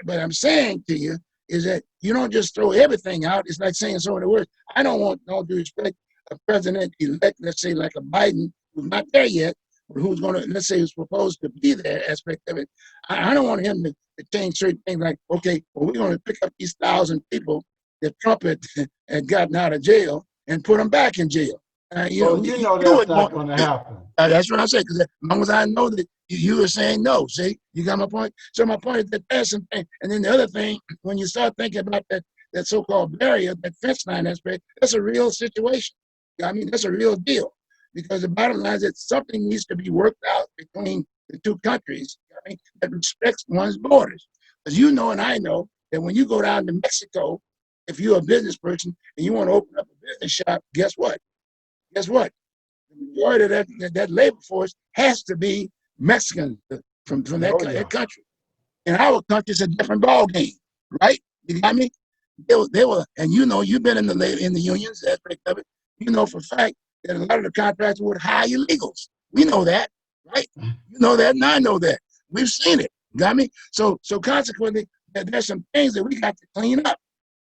but I'm saying to you is that you don't just throw everything out. It's like saying so many words. I don't want, no due respect, a president-elect, let's say like a Biden, who's not there yet, but who's going to, let's say, who's proposed to be there aspect of it. I don't want him to change certain things like, okay, well, we're going to pick up these 1,000 people that Trump had gotten out of jail and put them back in jail. You know that's not going to happen. That's what I said, because as long as I know that you are saying no, see, you got my point? So my point is that there's some thing. And then the other thing, when you start thinking about that so-called barrier, that fence line aspect, that's a real situation. I mean, that's a real deal. Because the bottom line is that something needs to be worked out between the two countries, I mean, that respects one's borders. Because you know and I know that when you go down to Mexico, if you're a business person and you want to open up a business shop, guess what? Guess what? The majority of that labor force has to be Mexican from that country. In our country, it's a different ball game, right? You got me? They were, and you know, you've been in the unions aspect of it. You know for a fact that a lot of the contractors would hire illegals. We know that, right? You know that, and I know that. We've seen it. You got me? So consequently, there's some things that we got to clean up.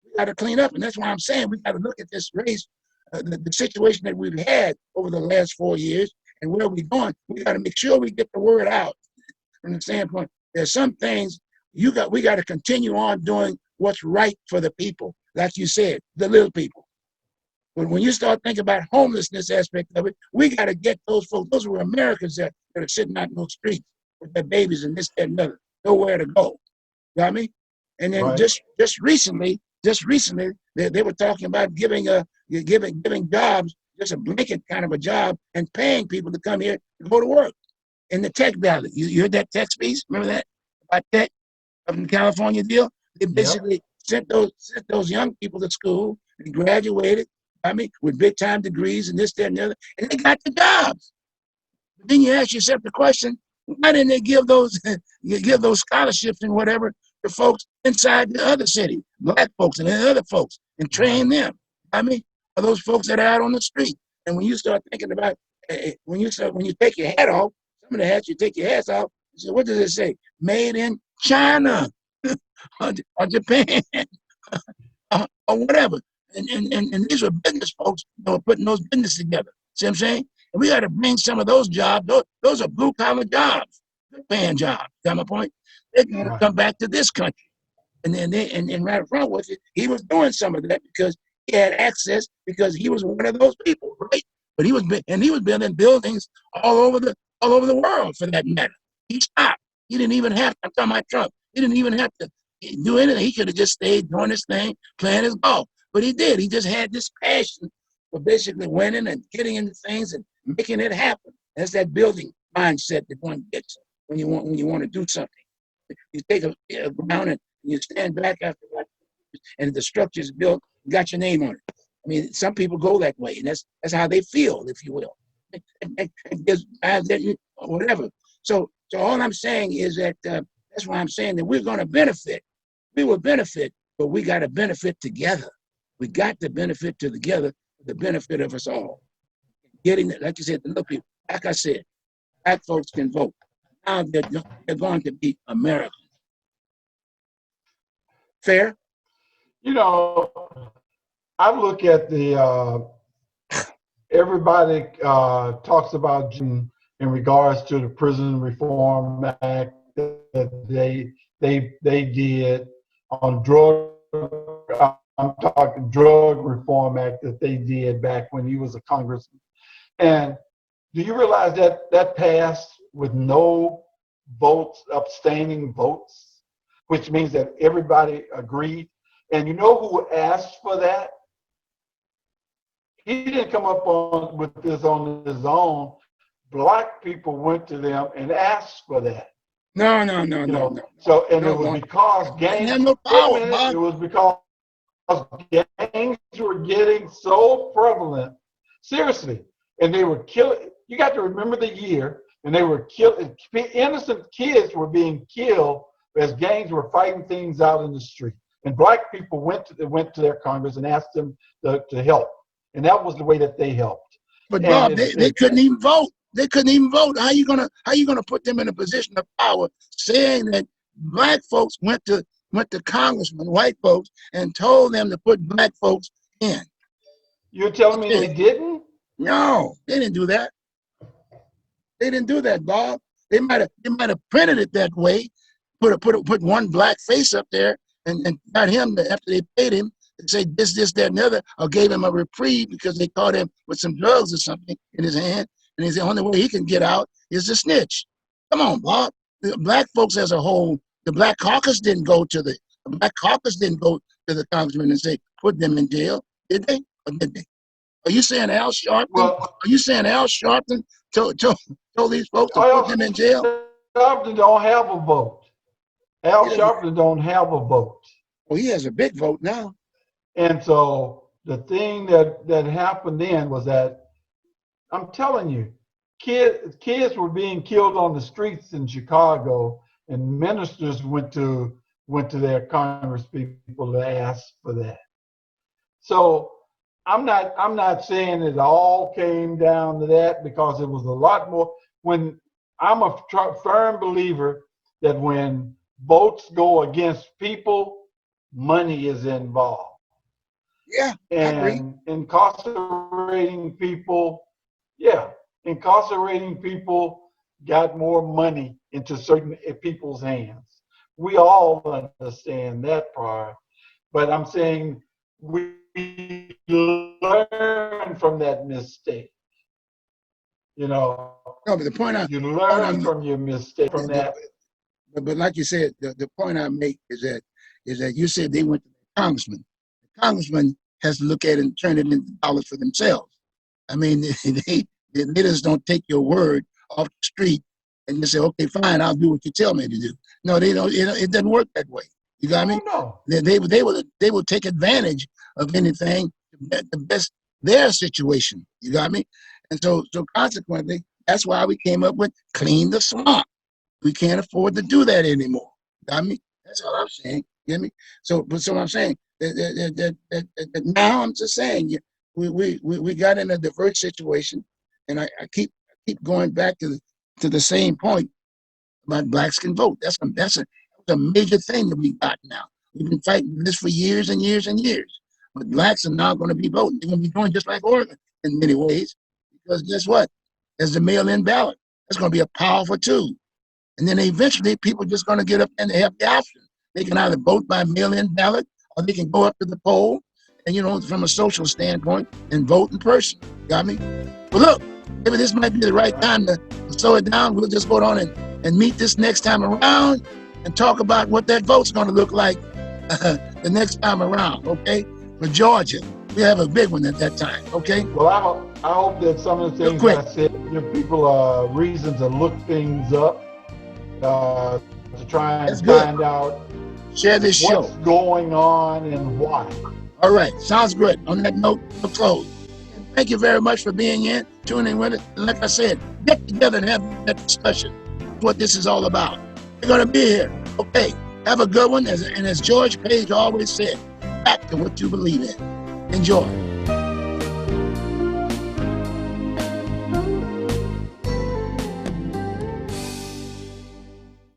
We got to clean up, and that's why I'm saying we got to look at this race. The situation that we've had over the last 4 years and where we're going, we got to make sure we get the word out from the standpoint. There's some things we got to continue on doing what's right for the people, like you said, the little people. But when you start thinking about homelessness aspect of it, we got to get those folks. Those were Americans that are sitting out in those streets with their babies and this, that, and another, nowhere to go. You got me? And then just recently, they were talking about giving jobs, just a blanket kind of a job, and paying people to come here to go to work in the tech valley. You heard that tech piece? Remember that about tech up in the California deal? They basically sent those young people to school and graduated. I mean, with big time degrees and this, that, and the other, and they got the jobs. But then you ask yourself the question: why didn't they give those scholarships and whatever to folks inside the other city, black folks and other folks, and train them? I mean, are those folks that are out on the street? And when you start thinking about when you take your hat off, some of the hats you take your hats off. So what does it say? Made in China or Japan or whatever. And these were business folks that were putting those businesses together. See what I'm saying? And we got to bring some of those jobs. Those are blue collar jobs, good paying jobs. Got my point? They're going to come back to this country. And then and right in front with it, he was doing some of that because he had access, because he was one of those people, right? But he was building buildings all over the world for that matter. He stopped. He didn't even have to. I'm talking about Trump. He didn't even have to do anything. He could have just stayed doing his thing, playing his golf. But he did. He just had this passion for basically winning and getting into things and making it happen. That's that building mindset that one gets when you want to do something. You take a ground and you stand back after that, and the structure's built, you got your name on it. I mean, some people go that way, and that's how they feel, if you will. Whatever. So all I'm saying is that that's why I'm saying that we're going to benefit. We will benefit, but we got to benefit together. We got to benefit together for the benefit of us all. Getting, like you said, the little people. Like I said, black folks can vote. Now they're going to be Americans. Fair? You know, I look at the everybody talks about in regards to the Prison Reform Act that they did on drug. I'm talking drug reform act that they did back when he was a congressman. And do you realize that passed with no votes, abstaining votes, which means that everybody agreed? And you know who asked for that? He didn't come up with this on his own. Black people went to them and asked for that. No. So, and it was because gangs. It was because gangs were getting so prevalent, seriously, and they were killing. You got to remember the year and they were killed. Innocent kids were being killed as gangs were fighting things out in the street. And black people went to their Congress and asked them to help, and that was the way that they helped. But And Bob, they couldn't even vote. They couldn't even vote. How you gonna put them in a position of power, saying that black folks went to congressmen, white folks, and told them to put black folks in? You're telling me they didn't? No, they didn't do that. They didn't do that, Bob. They might have printed it that way, put one black face up there, and got him after they paid him and say this, that, and the other, or gave him a reprieve because they caught him with some drugs or something in his hand, and he's the only way he can get out is to snitch. Come on, Bob. The black folks as a whole, the Black Caucus didn't go to the congressman and say put them in jail, did they? Or did they? Are you saying Al Sharpton? Are you saying Al Sharpton told these folks to put them in jail? Sharpton don't have a vote. Al Sharpton don't have a vote. Well, he has a big vote now. And so the thing that happened then was that, I'm telling you, kids were being killed on the streets in Chicago, and ministers went to their Congress people to ask for that. So I'm not saying it all came down to that, because it was a lot more. When I'm a firm believer that when votes go against people, money is involved. Yeah, and incarcerating people got more money into certain people's hands. We all understand that part, but I'm saying we learn from that mistake. No, but the point you learn from your mistake from that. But like you said, the point I make is that you said they went to the congressman. The congressman has to look at it and turn it into dollars for themselves. I mean, they just don't take your word off the street and just say, okay, fine, I'll do what you tell me to do. No, they don't. It doesn't work that way. You got me? No. They will take advantage of anything to best their situation. You got me? And so consequently, that's why we came up with clean the swamp. We can't afford to do that anymore. Got me? That's all I'm saying. You get me? So I'm saying that now I'm just saying we got in a diverse situation, and I keep going back to the same point about blacks can vote. That's a major thing that we got now. We've been fighting this for years and years and years. But blacks are now going to be voting. They're going to be doing just like Oregon in many ways, because guess what? There's the mail-in ballot. That's going to be a powerful tool. And then eventually people are just going to get up and they have the option. They can either vote by mail-in ballot, or they can go up to the poll and, from a social standpoint, and vote in person. Got me? But look, maybe this might be the right time to slow it down. We'll just go on and meet this next time around and talk about what that vote's going to look like the next time around, okay? For Georgia, we have a big one at that time, okay? Well, I hope that some of the things I said give people reason to look things up, to try and find out Share this show. What's going on and why. All right, sounds good. On that note, we'll close. Thank you very much for being in, tuning in. And like I said, get together and have that discussion. That's what this is all about. We're going to be here. Okay, have a good one. And as George Page always said, back to what you believe in. Enjoy.